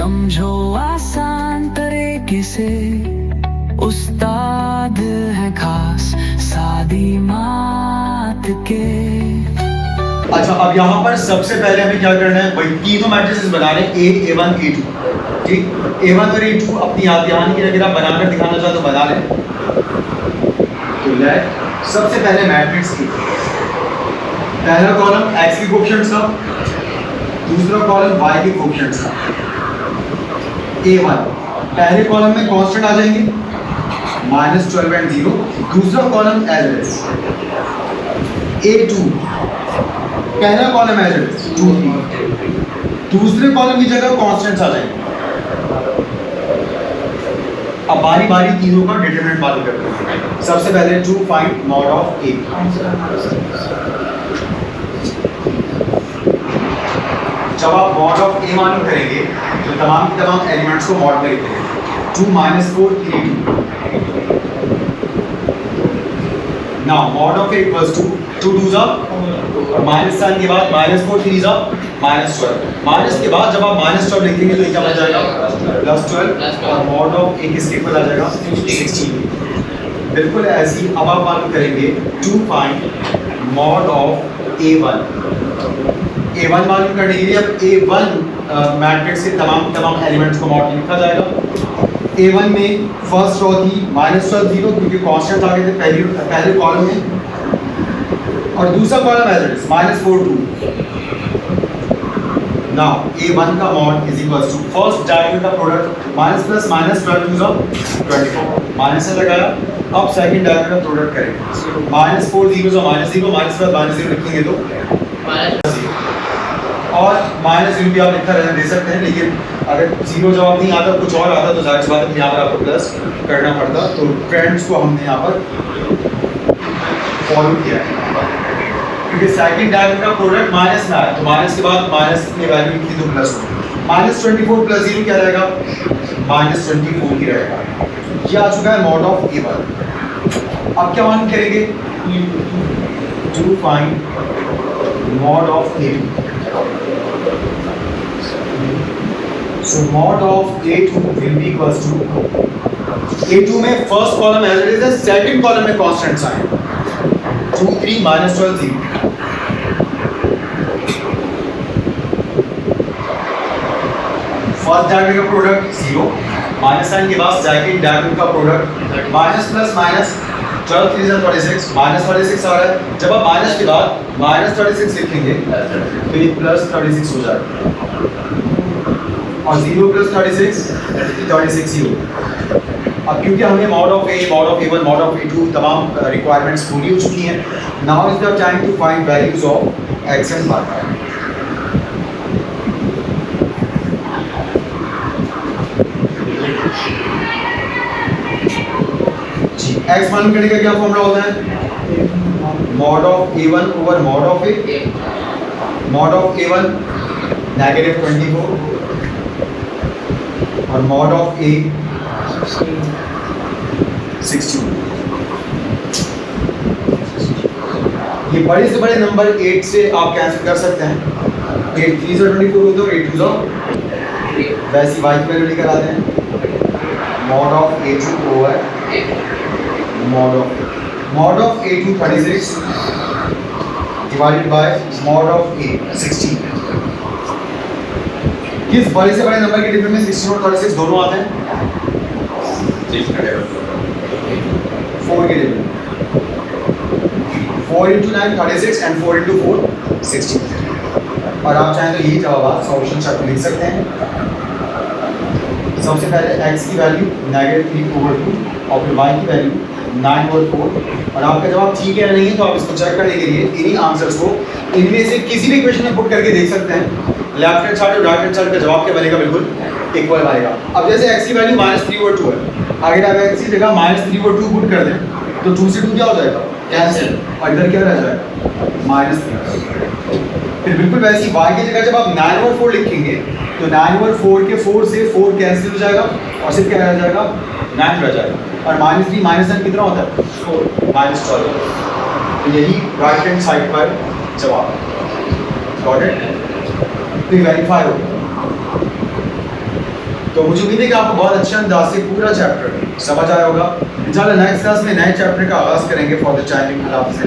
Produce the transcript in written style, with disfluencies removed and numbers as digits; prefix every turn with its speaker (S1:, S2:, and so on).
S1: समझो आसान तरीके से, उस्ताद है खास सादी मात के।
S2: अच्छा, अब यहाँ पर सबसे पहले हमें क्या करना है, वही तीनों मैट्रिसेस बना रहे हैं, A, A1, A2। ठीक, A1 और A2 अपनी याद ध्यान की अगर आप बनाकर दिखाना चाहो तो बना लें। तो लेट सबसे पहले मैट्रिक्स की पहला कॉलम x के कोएफिशिएंट्स का, दूसरा कॉलम y के कोएफिशिएंट्स का। A1 पहले कॉलम में कांस्टेंट आ जाएंगे -12 एंड 0, दूसरा column as it is. A2 पहला कॉलम एज इट इज 2 3, दूसरे कॉलम की जगह कांस्टेंट्स आ जाएंगे। अब बारी बारी तीनों का डिटरमिनेंट मालूम करते हैं। सबसे पहले to find mod of A। जब आप मॉड ऑफ A मालूम करेंगे तो तमाम एलिमेंट्स को मॉड में लिखेंगे। 2 - 4 3 2। Now mod of A equals to 2 2 जा और माइनस साइन के बाद -4 3 जा -12। माइनस के बाद जब आप -12 लिखेंगे तो ये क्या बन जाएगा +12 और मॉड ऑफ A किसके इक्वल आ जाएगा 16। बिल्कुल ऐसी अब आप मालूम करेंगे to find mod of A1। A1 मालूम करने के लिए अब A1 मैट्रिक्स के तमाम एलिमेंट्स को मॉड में लिखा जाएगा। A1 में फर्स्ट रो थी -12 0 क्योंकि कांस्टेंट आ गए थे पहले कॉलम में, और दूसरा column as it is -4 2। Now A1 का mod is equals to first diagonal का प्रोडक्ट -+-12 2 24 माइनस से लगाया। अब सेकंड डायगोनल का प्रोडक्ट करेंगे -4 0 -0 -12 -0 लिखेंगे तो और -0 भी आप लिखा रहने दे सकते हैं, लेकिन अगर 0 जवाब नहीं आता कुछ और आता तो जाहिर सी बात है यहाँ पर आपको प्लस करना पड़ता। तो ट्रेंड्स को हमने यहाँ पर फॉलो किया है क्योंकि सेकंड डायगोनल का प्रोडक्ट माइनस में आया तो माइनस के बाद माइनस की वैल्यू लिखी तो प्लस हो। -24 + 0 क्या रहेगा -24 ही रहेगा। ये आ चुका है मॉड ऑफ A1। अब क्या मान करेंगे to find mod of A2। So mod of A2 will be equals to A2 में first column as it is है, सेकंड कॉलम में कांस्टेंट्स आए 2 3 -12 0। फर्स्ट डायगोनल का प्रोडक्ट 0 माइनस साइन के बाद सेकंड डायगोनल का प्रोडक्ट -+-12 3 36 -36 आ रहा है। जब आप माइनस के बाद -36 लिखेंगे तो ये +36 हो जाएगा और 0 + 36 36 ही होगा। अब क्योंकि हमने mod of A, mod of A1, mod of A2 तमाम रिक्वायरमेंट्स पूरी हो चुकी हैं। Now is the time to find values of x and y। जी x मालूम करने का क्या फॉर्मूला होता है mod of A1 over mod of A। Mod of A1 -24 और मॉड ऑफ A 16। ये बड़े से बड़े नंबर 8 से आप कैंसिल कर सकते हैं। 8 3 से 24 होते हैं, 8 2 वैसी y की वैल्यू लेकर आते हैं mod of A2 over mod of A2 36 divided by mod of A 16। किस बड़े से बड़े नंबर के डिफरेंस में 16 और 36 दोनों आते हैं 4 के डिफरेंस 4 × 9 36 एंड 4 × 4 16। और आप चाहें तो यही जवाब सॉल्यूशन चार्ट लिख सकते हैं। सबसे पहले x की वैल्यू -3/2 और फिर y की वैल्यू 9/4 और आपका जवाब ठीक है या नहीं है तो आप इसको चेक करने के लिए इन्हीं आंसर्स को इनमें से किसी भी इक्वेशन में पुट करके देख सकते हैं। लेफ्ट हैंड साइड और राइट हैंड साइड का जवाब क्या बनेगा बिल्कुल इक्वल आएगा। अब जैसे x की वैल्यू -3/2 है, अगर आप x की जगह -3/2 पुट कर दें तो 2 से 2 क्या हो जाएगा कैंसिल और इधर क्या रह जाएगा -3। फिर बिल्कुल वैसी y की जगह जब आप 9/4 लिखेंगे तो 9/4 के 4 से 4 कैंसिल हो जाएगा और सिर्फ क्या रह जाएगा 9 रह जाएगा और -3 -9 कितना होता है 4 -12। यही राइट हैंड साइड पर जवाब गॉट इट। तो वेरीफाई हो तो मुझे उम्मीद है कि आपको बहुत अच्छे अंदाज से पूरा चैप्टर समझ आया होगा। इंशाल्लाह नेक्स्ट क्लास में नए चैप्टर का आगाज़ करेंगे। फॉर द टाइमिंग, अल्लाह हाफ़िज़।